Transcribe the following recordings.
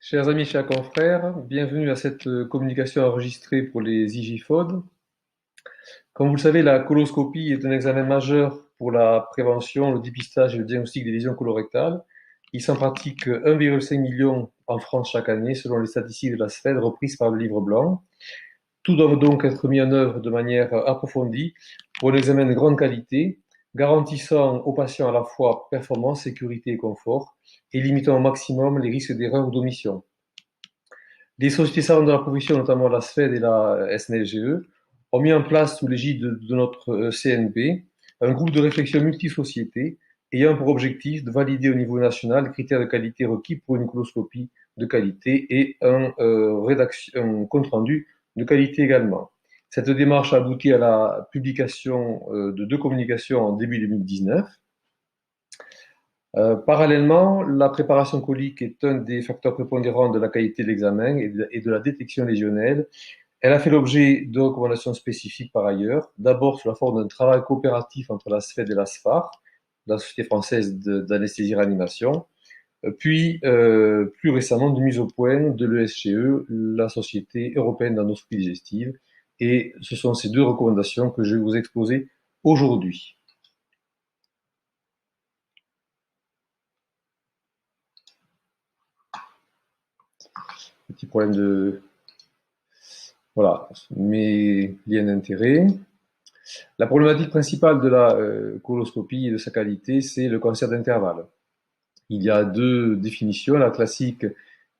Chers amis, chers confrères, bienvenue à cette communication enregistrée pour les IGFOD. Comme vous le savez, la coloscopie est un examen majeur pour la prévention, le dépistage et le diagnostic des lésions colorectales. Il s'en pratique 1,5 million en France chaque année, selon les statistiques de la SFED reprises par le livre blanc. Tout doit donc être mis en œuvre de manière approfondie pour un examen de grande qualité, garantissant aux patients à la fois performance, sécurité et confort, et limitant au maximum les risques d'erreur ou d'omission. Des sociétés savantes de la profession, notamment la SFED et la SNLGE, ont mis en place, sous l'égide de notre CNP, un groupe de réflexion multisociété ayant pour objectif de valider au niveau national les critères de qualité requis pour une coloscopie de qualité et un compte-rendu de qualité également. Cette démarche a abouti à la publication de 2 communications en début 2019. Parallèlement, la préparation colique est un des facteurs prépondérants de la qualité de l'examen et de la détection lésionnelle. Elle a fait l'objet de recommandations spécifiques par ailleurs, d'abord sous la forme d'un travail coopératif entre la SFED et la SFAR, la Société française d'anesthésie-réanimation, puis plus récemment de mise au point de l'ESGE, la Société européenne d'endoscopie digestive, et ce sont ces deux recommandations que je vais vous exposer aujourd'hui. Petit problème de... Voilà, mes liens d'intérêt. La problématique principale de la coloscopie et de sa qualité, c'est le cancer d'intervalle. Il y a deux définitions. La classique,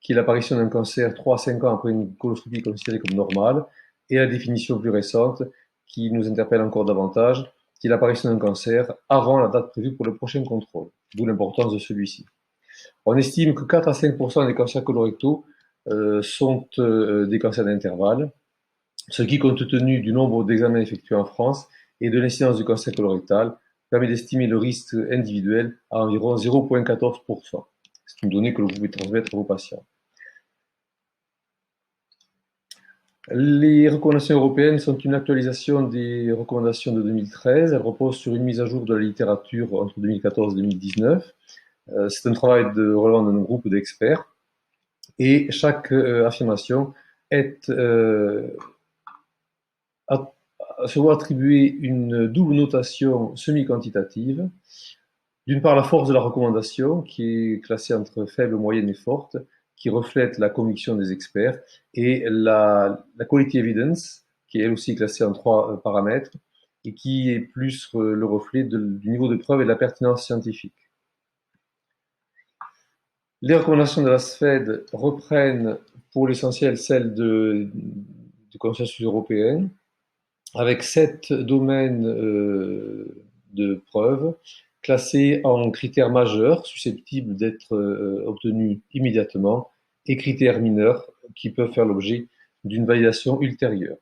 qui est l'apparition d'un cancer 3 à 5 ans après une coloscopie considérée comme normale, et la définition plus récente, qui nous interpelle encore davantage, qui est l'apparition d'un cancer avant la date prévue pour le prochain contrôle, d'où l'importance de celui-ci. On estime que 4 à 5% des cancers colorectaux sont des cancers d'intervalle, ce qui, compte tenu du nombre d'examens effectués en France et de l'incidence du cancer colorectal, permet d'estimer le risque individuel à environ 0,14%. C'est une donnée que vous pouvez transmettre à vos patients. Les recommandations européennes sont une actualisation des recommandations de 2013. Elles reposent sur une mise à jour de la littérature entre 2014 et 2019. C'est un travail relevant d'un groupe d'experts et chaque affirmation est se voit attribuer une double notation semi-quantitative. D'une part, la force de la recommandation, qui est classée entre faible, moyenne et forte, qui reflète la conviction des experts, et la quality evidence, qui est elle aussi classée en 3 paramètres, et qui est plus le reflet du niveau de preuve et de la pertinence scientifique. Les recommandations de la SFED reprennent pour l'essentiel celles du consensus européen, avec 7 domaines de preuves classés en critères majeurs susceptibles d'être obtenus immédiatement et critères mineurs qui peuvent faire l'objet d'une validation ultérieure.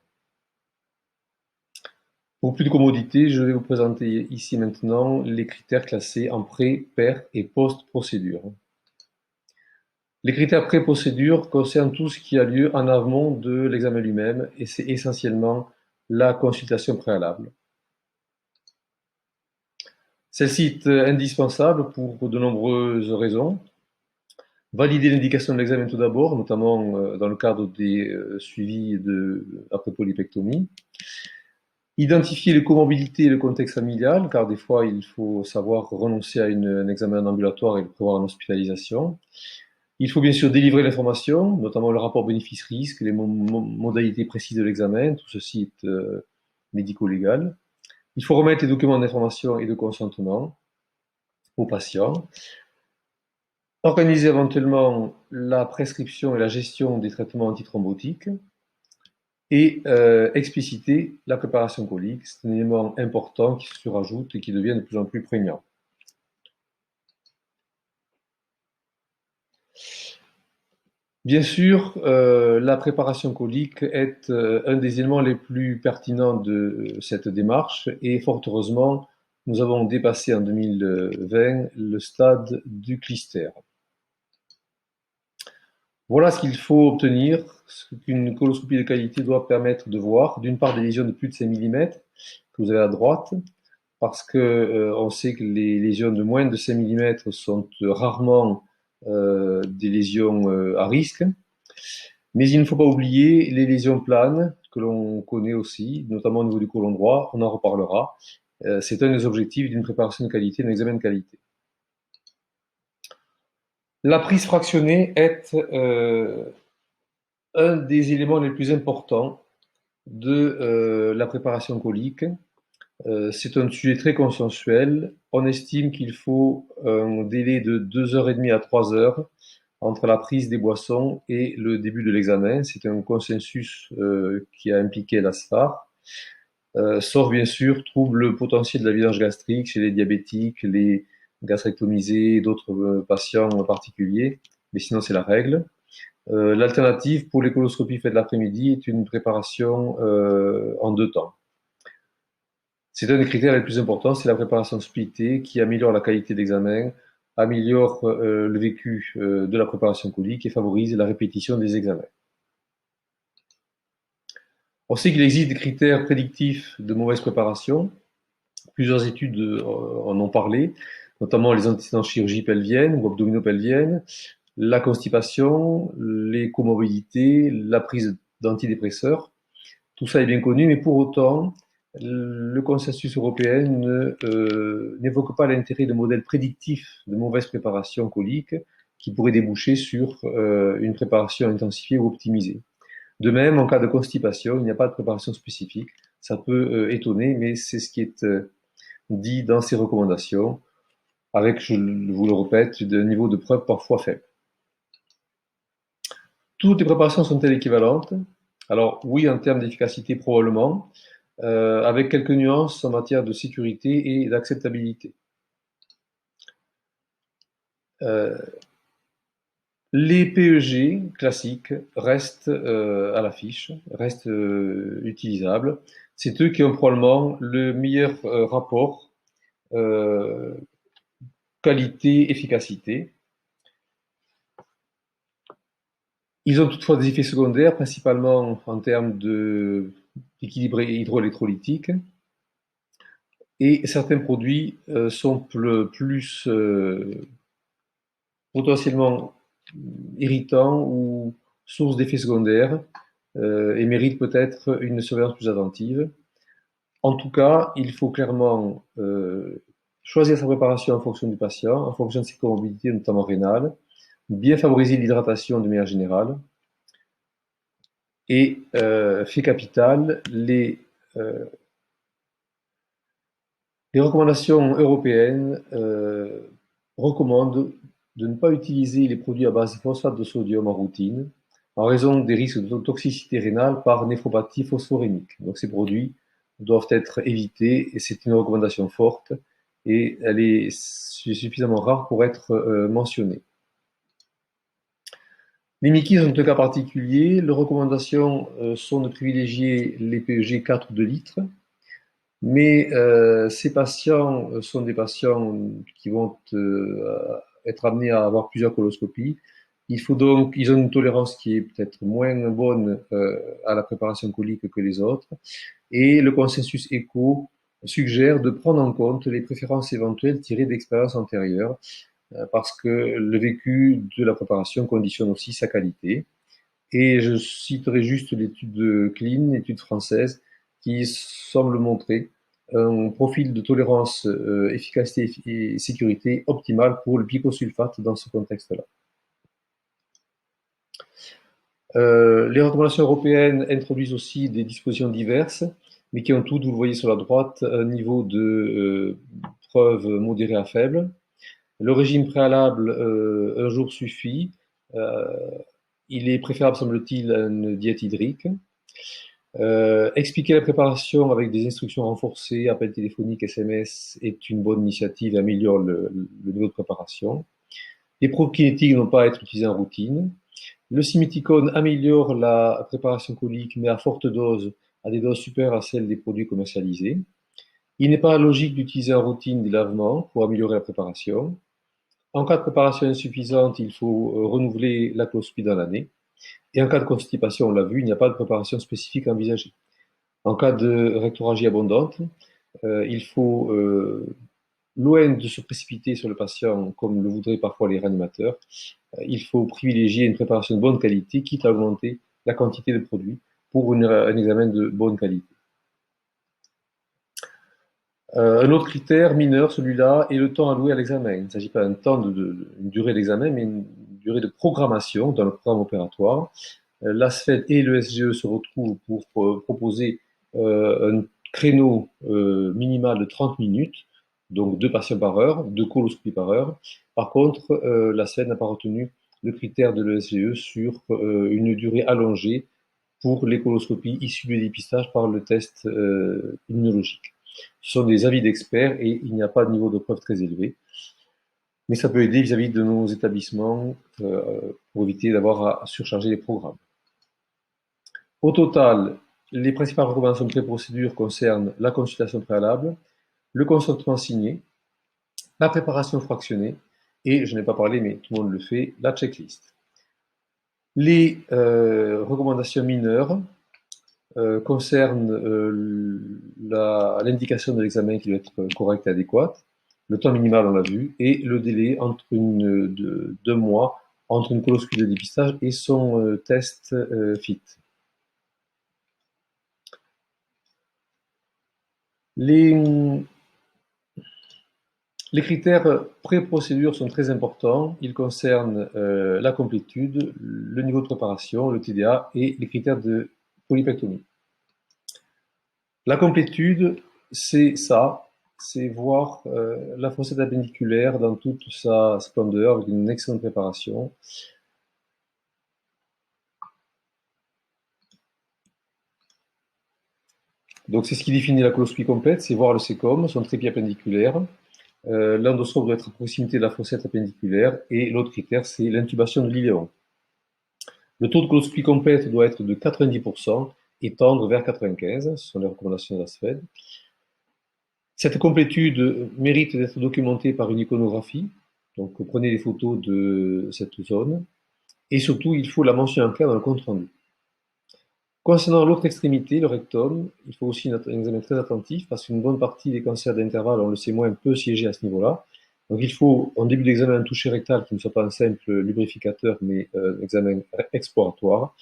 Pour plus de commodité, je vais vous présenter ici maintenant les critères classés en pré, per et post-procédure. Les critères pré-procédure concernent tout ce qui a lieu en amont de l'examen lui-même et c'est essentiellement la consultation préalable. Celle-ci est indispensable pour de nombreuses raisons. Valider l'indication de l'examen tout d'abord, notamment dans le cadre des suivis après polypectomie. Identifier les comorbidités et le contexte familial, car des fois il faut savoir renoncer à un examen en ambulatoire et le prévoir en hospitalisation. Il faut bien sûr délivrer l'information, notamment le rapport bénéfice-risque, les modalités précises de l'examen, tout ceci est médico-légal. Il faut remettre les documents d'information et de consentement aux patients. Organiser éventuellement la prescription et la gestion des traitements antithrombotiques et expliciter la préparation colique. C'est un élément important qui se surajoute et qui devient de plus en plus prégnant. Bien sûr, la préparation colique est un des éléments les plus pertinents de cette démarche et fort heureusement, nous avons dépassé en 2020 le stade du clistère. Voilà ce qu'il faut obtenir, ce qu'une coloscopie de qualité doit permettre de voir. D'une part, des lésions de plus de 5 mm que vous avez à droite, parce que on sait que les lésions de moins de 5 mm sont rarement des lésions à risque. Mais il ne faut pas oublier les lésions planes que l'on connaît aussi, notamment au niveau du côlon droit, on en reparlera. C'est un des objectifs d'une préparation de qualité, d'un examen de qualité. La prise fractionnée est un des éléments les plus importants de la préparation colique. C'est un sujet très consensuel. On estime qu'il faut un délai de 2h30 à 3 heures entre la prise des boissons et le début de l'examen. C'est un consensus qui a impliqué la SFAR. Sauf bien sûr troubles potentiels de la vidange gastrique chez les diabétiques, les gastrectomisés et d'autres patients particuliers, mais sinon c'est la règle. L'alternative pour les coloscopies faites l'après-midi est une préparation en 2 temps. C'est un des critères les plus importants, c'est la préparation splittée qui améliore la qualité d'examen, améliore le vécu de la préparation colique et favorise la répétition des examens. On sait qu'il existe des critères prédictifs de mauvaise préparation. Plusieurs études en ont parlé, notamment les antécédents de chirurgie pelvienne ou abdominopelvienne, la constipation, les comorbidités, la prise d'antidépresseurs. Tout ça est bien connu, mais pour autant, le consensus européen n'évoque pas l'intérêt de modèles prédictifs de mauvaise préparation colique qui pourraient déboucher sur une préparation intensifiée ou optimisée. De même, en cas de constipation, il n'y a pas de préparation spécifique. Ça peut étonner, mais c'est ce qui est dit dans ces recommandations, avec, je vous le répète, un niveau de preuve parfois faible. Toutes les préparations sont-elles équivalentes? Alors oui, en termes d'efficacité probablement, avec quelques nuances en matière de sécurité et d'acceptabilité. Les PEG classiques restent à l'affiche, restent utilisables. C'est eux qui ont probablement le meilleur rapport qualité-efficacité. Ils ont toutefois des effets secondaires, principalement en termes d'équilibre hydroélectrolytique. Et certains produits sont plus potentiellement irritants ou source d'effets secondaires et méritent peut-être une surveillance plus attentive. En tout cas, il faut clairement choisir sa préparation en fonction du patient, en fonction de ses comorbidités, notamment rénales, bien favoriser l'hydratation de manière générale, et fait capital, les recommandations européennes recommandent de ne pas utiliser les produits à base de phosphate de sodium en routine, en raison des risques de toxicité rénale par néphropathie phosphorémique. Donc ces produits doivent être évités, et c'est une recommandation forte, et elle est suffisamment rare pour être mentionnée. Les Mickey sont un cas particulier. Les recommandations sont de privilégier les PEG 4 ou 2 litres, mais ces patients sont des patients qui vont être amenés à avoir plusieurs coloscopies. Ils ont une tolérance qui est peut-être moins bonne à la préparation colique que les autres, et le consensus ECHO suggère de prendre en compte les préférences éventuelles tirées d'expériences antérieures, parce que le vécu de la préparation conditionne aussi sa qualité. Et je citerai juste l'étude de Clean, l'étude française, qui semble montrer un profil de tolérance, efficacité et sécurité optimal pour le picosulfate dans ce contexte-là. Les recommandations européennes introduisent aussi des dispositions diverses, mais qui ont toutes, vous le voyez sur la droite, un niveau de preuve modéré à faible. Le régime préalable, un jour suffit. Il est préférable, semble-t-il, à une diète hydrique. Expliquer la préparation avec des instructions renforcées, appels téléphoniques, SMS, est une bonne initiative et améliore le niveau de préparation. Les prokinétiques n'ont pas à être utilisés en routine. Le siméticone améliore la préparation colique, mais à forte dose, à des doses supérieures à celles des produits commercialisés. Il n'est pas logique d'utiliser en routine des lavements pour améliorer la préparation. En cas de préparation insuffisante, il faut renouveler la coloscopie dans l'année. Et en cas de constipation, on l'a vu, il n'y a pas de préparation spécifique envisagée. En cas de rectorragie abondante, il faut loin de se précipiter sur le patient comme le voudraient parfois les réanimateurs, il faut privilégier une préparation de bonne qualité, quitte à augmenter la quantité de produits pour un examen de bonne qualité. Un autre critère mineur, celui-là, est le temps alloué à l'examen. Il ne s'agit pas d'un temps une durée d'examen, mais une durée de programmation dans le programme opératoire. L'ASFED et le SGE se retrouvent pour proposer un créneau minimal de 30 minutes, donc 2 patients par heure, 2 coloscopies par heure. Par contre, l'ASFED n'a pas retenu le critère de l'ESGE sur une durée allongée pour les coloscopies issues du dépistage par le test immunologique. Ce sont des avis d'experts et il n'y a pas de niveau de preuve très élevé. Mais ça peut aider vis-à-vis de nos établissements pour éviter d'avoir à surcharger les programmes. Au total, les principales recommandations de pré-procédure concernent la consultation préalable, le consentement signé, la préparation fractionnée et, je n'ai pas parlé mais tout le monde le fait, la checklist. Les recommandations mineures concernent l'indication de l'examen qui doit être correcte et adéquate, le temps minimal, on l'a vu, et le délai entre 2 mois entre une coloscopie de dépistage et son test FIT. Les critères pré-procédure sont très importants. Ils concernent la complétude, le niveau de préparation, le TDA et les critères de polypectomie. La complétude, c'est ça, c'est voir la fossette appendiculaire dans toute sa splendeur, avec une excellente préparation. Donc c'est ce qui définit la coloscopie complète, c'est voir le sécom, son trépied appendiculaire. L'endoscope doit être à proximité de la fossette appendiculaire et l'autre critère, c'est l'intubation de l'iléon. Le taux de coloscopie complète doit être de 90% et tendre vers 95%, ce sont les recommandations de la SFED. Cette complétude mérite d'être documentée par une iconographie, donc prenez des photos de cette zone, et surtout il faut la mention en clair dans le compte rendu. Concernant l'autre extrémité, le rectum, il faut aussi un examen très attentif parce qu'une bonne partie des cancers d'intervalle, on le sait moins, peut siéger à ce niveau-là. Donc il faut, en début d'examen, un toucher rectal qui ne soit pas un simple lubrificateur, mais un examen exploratoire.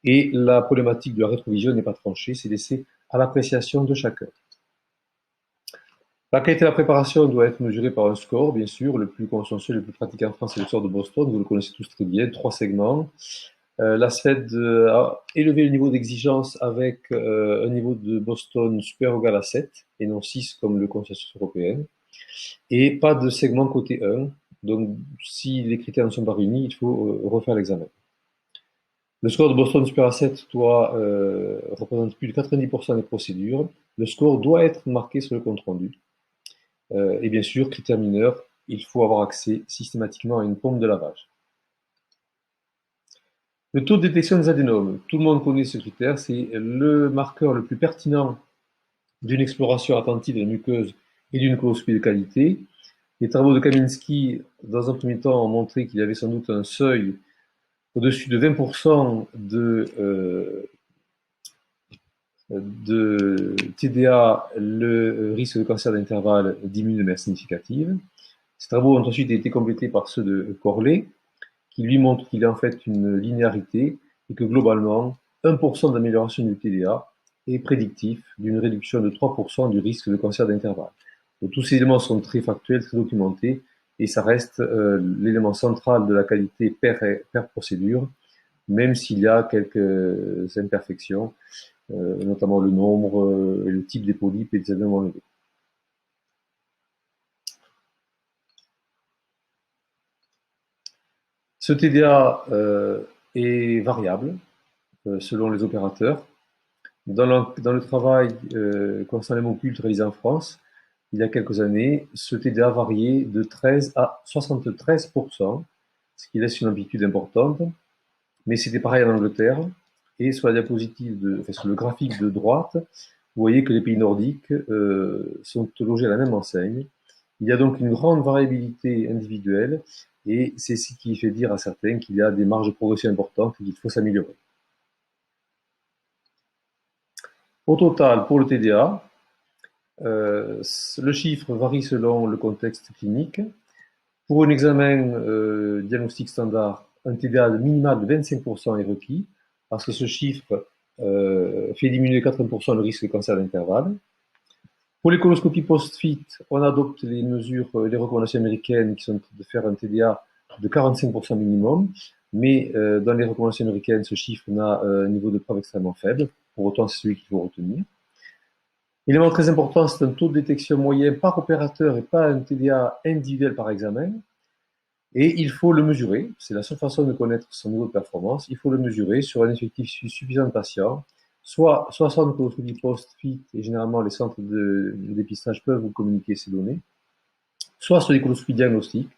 Et la problématique de la rétrovision n'est pas tranchée, c'est laissé à l'appréciation de chacun. La qualité de la préparation doit être mesurée par un score, bien sûr. Le plus consensuel, le plus pratiqué en France, c'est le score de Boston. Vous le connaissez tous très bien, 3 segments. La SFED a élevé le niveau d'exigence avec un niveau de Boston supérieur ou égal à 7 et non 6 comme le consensus européen. Et pas de segment côté 1. Donc, si les critères ne sont pas réunis, il faut refaire l'examen. Le score de Boston supérieur à 7 doit représenter plus de 90% des procédures. Le score doit être marqué sur le compte rendu. Et bien sûr, critère mineur, il faut avoir accès systématiquement à une pompe de lavage. Le taux de détection des adénomes, tout le monde connaît ce critère, c'est le marqueur le plus pertinent d'une exploration attentive de la muqueuse et d'une coloscopie de qualité. Les travaux de Kaminski, dans un premier temps, ont montré qu'il y avait sans doute un seuil au-dessus de 20% de TDA, le risque de cancer d'intervalle diminue de manière significative. Ces travaux ont ensuite été complétés par ceux de Corley, qui lui montre qu'il y a en fait une linéarité et que globalement, 1% d'amélioration du TDA est prédictif d'une réduction de 3% du risque de cancer d'intervalle. Donc, tous ces éléments sont très factuels, très documentés, et ça reste l'élément central de la qualité per procédure, même s'il y a quelques imperfections, notamment le nombre et le type des polypes et des adénomes enlevés. Ce TDA est variable selon les opérateurs. Dans le travail concernant l'hémoculte réalisé en France, il y a quelques années, ce TDA variait de 13 à 73%, ce qui laisse une amplitude importante. Mais c'était pareil en Angleterre. Et sur la diapositive, sur le graphique de droite, vous voyez que les pays nordiques sont logés à la même enseigne. Il y a donc une grande variabilité individuelle et c'est ce qui fait dire à certains qu'il y a des marges de progression importantes et qu'il faut s'améliorer. Au total, pour le TDA, Le chiffre varie selon le contexte clinique. Pour un examen diagnostic standard, un TDA minimal de 25% est requis, parce que ce chiffre fait diminuer 80% le risque de cancer d'intervalle. Pour les coloscopies post-fit, on adopte les mesures, les recommandations américaines qui sont de faire un TDA de 45% minimum, mais dans les recommandations américaines, ce chiffre n'a un niveau de preuve extrêmement faible. Pour autant, c'est celui qu'il faut retenir. Élément très important, c'est un taux de détection moyen par opérateur et pas un TDA individuel par examen. Et il faut le mesurer, c'est la seule façon de connaître son niveau de performance, il faut le mesurer sur un effectif suffisant de patients, soit 60 coloscopies post-fit, et généralement les centres de dépistage peuvent vous communiquer ces données, soit sur des coloscopies diagnostiques,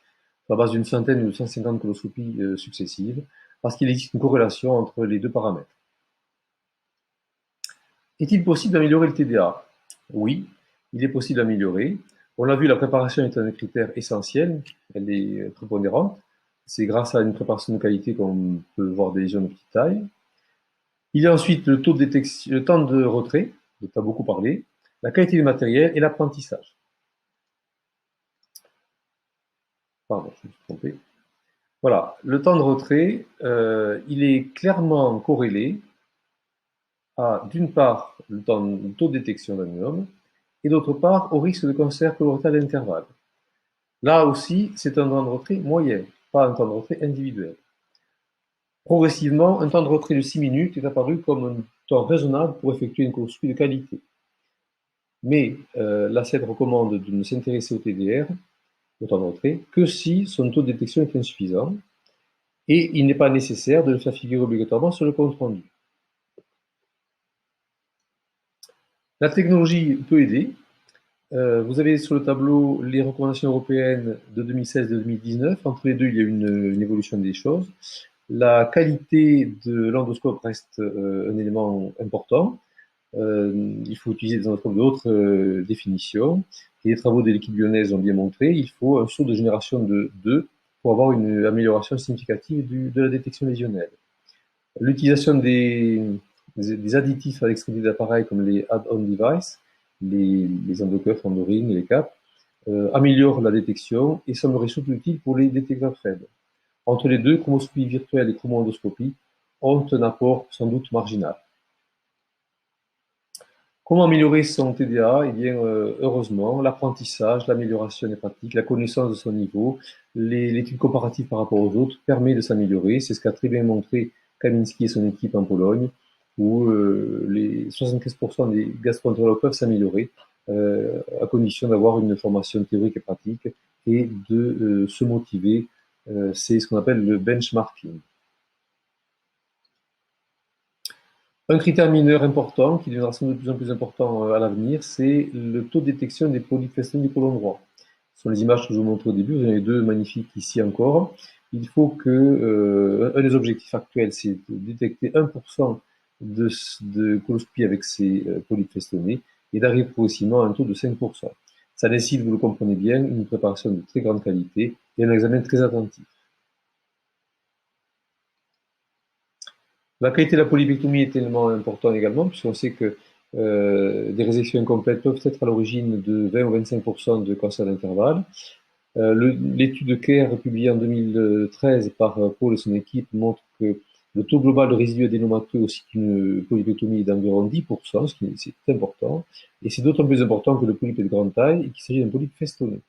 à base d'une centaine ou de 150 coloscopies successives, parce qu'il existe une corrélation entre les deux paramètres. Est-il possible d'améliorer le TDA? Oui, il est possible d'améliorer. On l'a vu, la préparation est un critère essentiel, elle est prépondérante. C'est grâce à une préparation de qualité qu'on peut voir des lésions de petite taille. Il y a ensuite le taux de détection, le temps de retrait, dont tu as beaucoup parlé, la qualité du matériel et l'apprentissage. Pardon, je me suis trompé. Voilà, le temps de retrait, il est clairement corrélé à, d'une part, le taux de détection d'un myome, et d'autre part, au risque de cancer colorectal d'intervalle. Là aussi, c'est un temps de retrait moyen, pas un temps de retrait individuel. Progressivement, un temps de retrait de 6 minutes est apparu comme un temps raisonnable pour effectuer une coloscopie de qualité. Mais l'ACED recommande de ne s'intéresser au TDR, au temps de retrait, que si son taux de détection est insuffisant, et il n'est pas nécessaire de le faire figurer obligatoirement sur le compte rendu. La technologie peut aider. Vous avez sur le tableau les recommandations européennes de 2016 et de 2019. Entre les deux, il y a une évolution des choses. La qualité de l'endoscope reste un élément important. Il faut utiliser des endoscopes d'autres définitions. Et les travaux de l'équipe lyonnaise ont bien montré il faut un saut de génération de 2 pour avoir une amélioration significative de la détection lésionnelle. L'utilisation des additifs à l'extrémité de l'appareil comme les add-on devices, les endocuffs, endorines, les capes, améliore la détection et semblerait surtout utile pour les détecteurs faibles. Entre les deux, chromoscopie virtuelle et chromoendoscopie ont un apport sans doute marginal. Comment améliorer son TDA? Eh bien, heureusement, l'apprentissage, l'amélioration des pratiques, la connaissance de son niveau, l'étude comparative par rapport aux autres permet de s'améliorer. C'est ce qu'a très bien montré Kaminski et son équipe en Pologne, où les 75% des gastroentérologues peuvent s'améliorer à condition d'avoir une formation théorique et pratique et de se motiver. C'est ce qu'on appelle le benchmarking. Un critère mineur important, qui deviendra sans doute de plus en plus important à l'avenir, c'est le taux de détection des polypes festonnés du côlon droit. Ce sont les images que je vous montrais au début, vous en avez deux magnifiques ici encore. Il faut que, un des objectifs actuels, c'est de détecter 1% de coloscopie avec ces polypes festonnés et d'arriver progressivement à un taux de 5%. Ça nécessite, vous le comprenez bien, une préparation de très grande qualité et un examen très attentif. La qualité de la polypectomie est tellement importante également, puisqu'on sait que des résections incomplètes peuvent être à l'origine de 20 ou 25% de cancer d'intervalle. L'étude CARE publiée en 2013 par Paul et son équipe montre que le taux global de résidus adénomateux aussi qu'une polypectomie est d'environ 10%, ce qui est important, et c'est d'autant plus important que le polype est de grande taille et qu'il s'agit d'un polype festonné.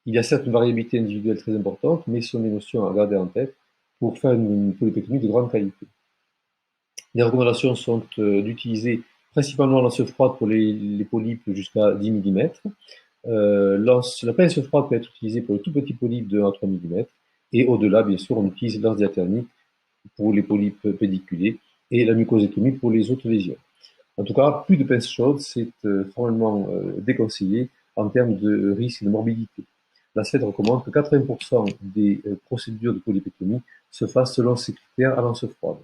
Il y a certes une variabilité individuelle très importante, mais ce sont des notions à garder en tête pour faire une polypectomie de grande qualité. Les recommandations sont d'utiliser principalement la lance froide pour les polypes jusqu'à 10 mm. La pince froide peut être utilisée pour les tout petits polypes de 1 à 3 mm. Et au-delà, bien sûr, on utilise l'anse diathermique pour les polypes pédiculés et la mucosétomie pour les autres lésions. En tout cas, plus de pince chaude, c'est formellement déconseillé en termes de risque de morbidité. La CED recommande que 80% des procédures de polypectomie se fassent selon ces critères à lance froide.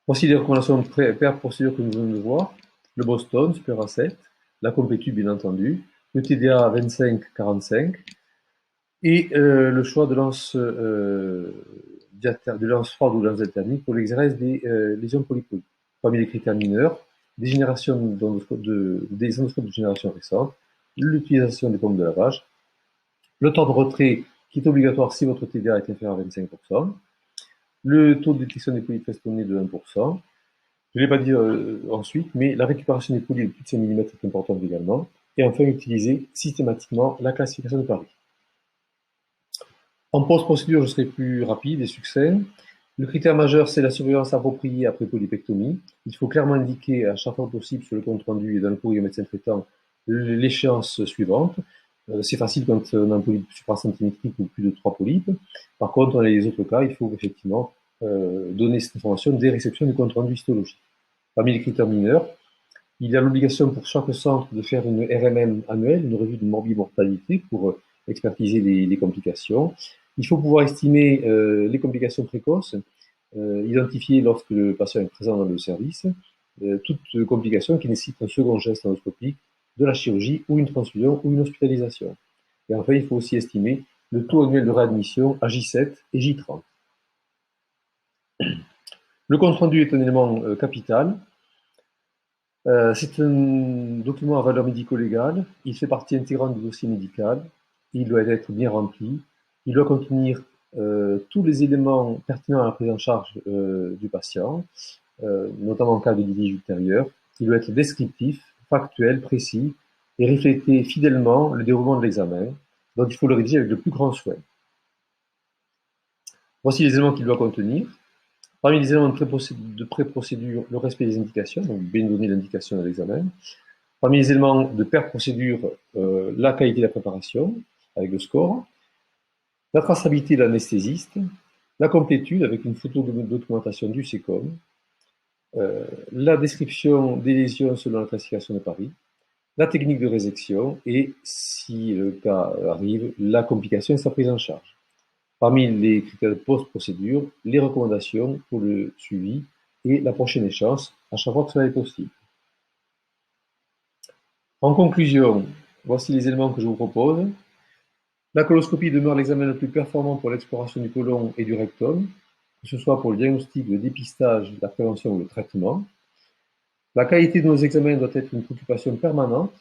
Voici les recommandations per procédure que nous venons de voir. Le Boston, supérieur à 7, la Complétude, bien entendu, le TDA 25-45, et le choix de lance froide ou lance alternique pour l'exérèse des lésions polypoïdes. Parmi les critères mineurs, des endoscopes de génération récente, l'utilisation des pompes de lavage, le temps de retrait qui est obligatoire si votre TDA est inférieur à 25%, le taux de détection des polypes festonnés de 1%. Je ne l'ai pas dit ensuite, mais la récupération des polypes de plus de 5 mm est importante également. Et enfin, utiliser systématiquement la classification de Paris. En post-procédure, je serai plus rapide et succinct. Le critère majeur, c'est la surveillance appropriée après polypectomie. Il faut clairement indiquer à chaque fois possible sur le compte rendu et dans le courrier au médecin traitant l'échéance suivante. C'est facile quand on a un polype supracentimétrique ou plus de 3 polypes. Par contre, dans les autres cas, il faut effectivement donner cette information dès réception du compte rendu histologique. Parmi les critères mineurs, il y a l'obligation pour chaque centre de faire une RMM annuelle, une revue de morbimortalité pour expertiser les complications. Il faut pouvoir estimer les complications précoces, identifier lorsque le patient est présent dans le service, toute complication qui nécessite un second geste endoscopique, de la chirurgie ou une transfusion ou une hospitalisation. Et enfin, il faut aussi estimer le taux annuel de réadmission à J7 et J30. Le compte rendu est un élément capital. C'est un document à valeur médico-légale. Il fait partie intégrante du dossier médical. Il doit être bien rempli. Il doit contenir tous les éléments pertinents à la prise en charge du patient, notamment en cas de litige ultérieur. Il doit être descriptif, factuel, précis et refléter fidèlement le déroulement de l'examen. Donc il faut le rédiger avec le plus grand soin. Voici les éléments qu'il doit contenir. Parmi les éléments de pré-procédure, le respect des indications, donc bien donner l'indication de l'examen. Parmi les éléments de per-procédure, la qualité de la préparation, avec le score, la traçabilité de l'anesthésiste, la complétude avec une photo de documentation du SECOM, la description des lésions selon la classification de Paris, la technique de résection et, si le cas arrive, la complication et sa prise en charge. Parmi les critères de post-procédure, les recommandations pour le suivi et la prochaine échéance, à chaque fois que cela est possible. En conclusion, voici les éléments que je vous propose. La coloscopie demeure l'examen le plus performant pour l'exploration du côlon et du rectum, que ce soit pour le diagnostic, le dépistage, la prévention ou le traitement. La qualité de nos examens doit être une préoccupation permanente.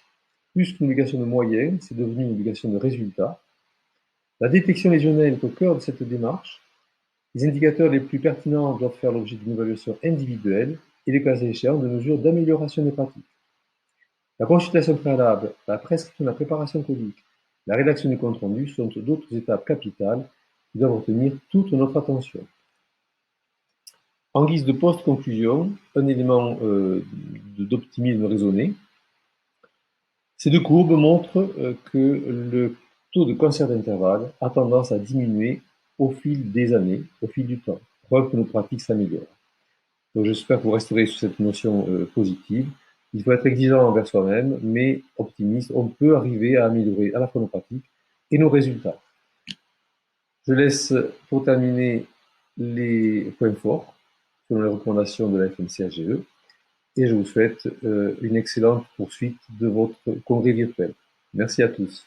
Plus qu'une obligation de moyens, c'est devenu une obligation de résultat. La détection lésionnelle est au cœur de cette démarche. Les indicateurs les plus pertinents doivent faire l'objet d'une évaluation individuelle et, le cas échéant, de mesures d'amélioration des pratiques. La consultation préalable, la prescription de la préparation colique, la rédaction du compte rendu sont d'autres étapes capitales qui doivent retenir toute notre attention. En guise de post-conclusion, un élément d'optimisme raisonné. Ces deux courbes montrent que le taux de cancer d'intervalle a tendance à diminuer au fil des années, au fil du temps, preuve que nos pratiques s'améliorent. Donc j'espère que vous resterez sur cette notion positive. Il faut être exigeant envers soi-même, mais optimiste. On peut arriver à améliorer à la fois nos pratiques et nos résultats. Je laisse pour terminer les points forts selon les recommandations de la FMCHGE et je vous souhaite une excellente poursuite de votre congrès virtuel. Merci à tous.